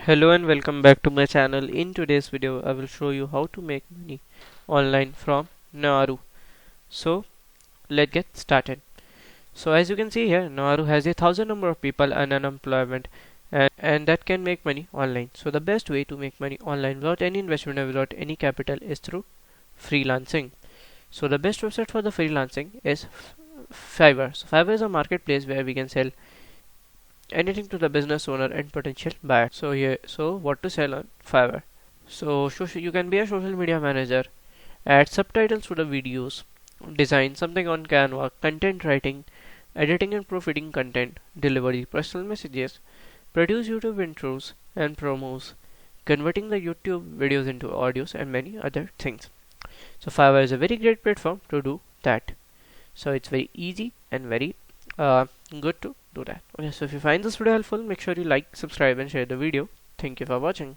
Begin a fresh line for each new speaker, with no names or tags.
Hello and welcome back to my channel. In today's video I will show you how to make money online from Nauru. So let's get started. So as you can see here, Nauru has 1,000 number of people and unemployment, and that can make money online. So the best way to make money online without any investment and without any capital is through freelancing. So the best website for the freelancing is Fiverr. So Fiverr is a marketplace where we can sell anything to the business owner and potential buyer. So what to sell on Fiverr? So you can be a social media manager, add subtitles to the videos, design something on Canva, content writing, editing and proofreading content, delivery personal messages, produce YouTube intros and promos, converting the YouTube videos into audios and many other things. So Fiverr is a very great platform to do that. So it's very easy and very good to do that. Okay, so if you find this video helpful, make sure you like, subscribe and share the video. Thank you for watching.